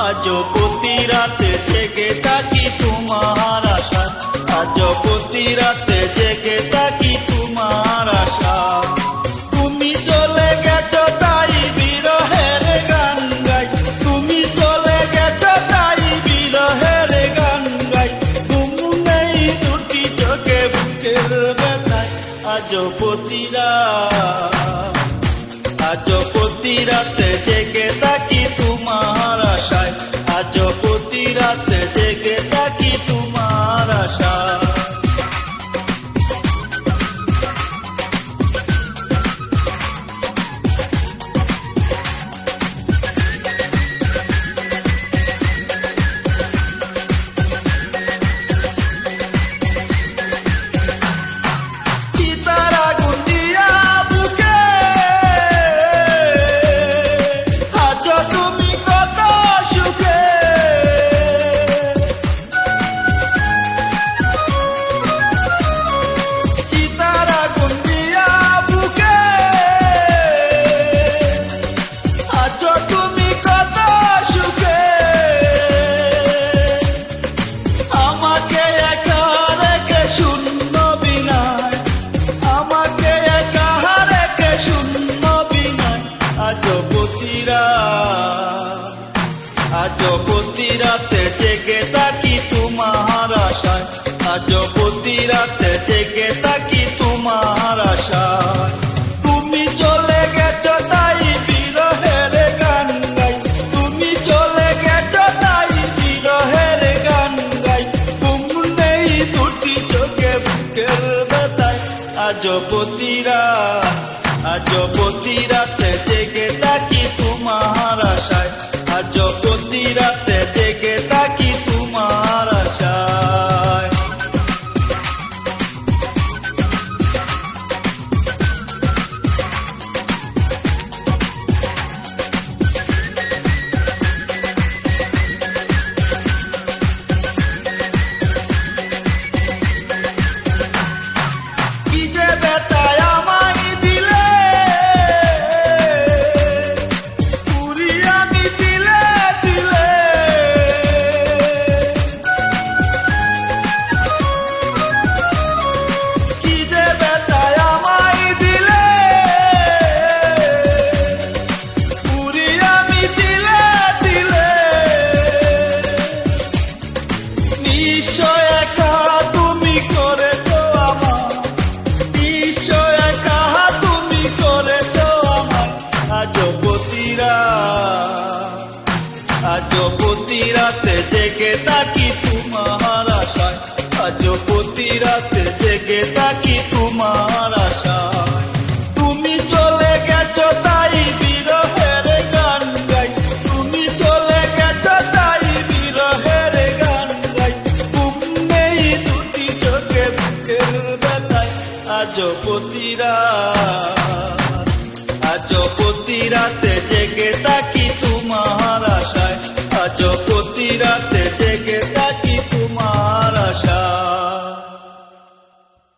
আজও প্রতি রাতে জেগে থাকি তোমার আশা, আজও প্রতি রাতে জেগে থাকি তোমার আশা। তুমি চলে গেছো তাই বিরহের গান গাই, তুমি চলে গেছো তাই বিরহের গান গাই। তুমি নেই দুটি চোখে বুকের ব্যথায়, আজও প্রতি রাত, আজও প্রতি রাতে জেগে থাকি তোমার আশায়, আজও প্রতি রাতে জেগে থাকি তোমার আশায়। আজও প্রতি রাতে জেগে থাকি তোমার আশায়, আজও প্রতি রাতে জেগে থাকি তোমার আশায়। তুমি চলে গেছো তাই বিরহের গান গাই, তুমি চলে গেছো তাই বিরহের গান গাই। তুমি নেই দুটি চোখে বুকের ব্যথায়, আজও প্রতি রাত, আজও প্রতি রাতে জেগে থাকি তোমার আশায়, আজও প্রতি রাতে জেগে থাকি তোমার আশায়। কি যে ব্যথায় আমায় দিলে, পুরিয়ে আমি দিলে দিলে। কি যে ব্যথায় আমায় দিলে, পুরিয়ে আমি দিলে দিলে। নিশ্চয় একা তুমি করেছো আমার, নিশ্চয় একা তুমি করেছো আমার। আজও প্রতি রাত, আজও প্রতি রাতে জেগে থাকি তোমার আশায়, আজও প্রতি রাতে জেগে থাকি তোমার আশায়। তুমি চলে গেছো তাই বিরহের গান গাই, তুমি চলে গেছো তাই বিরহের গান গাই। তুমি নেই দুটি চোখে বুকের ব্যথায়, আজও প্রতি রাত, আজও প্রতি রাতে জেগে থাকি তোমার আশায়, আজও প্রতি রাতে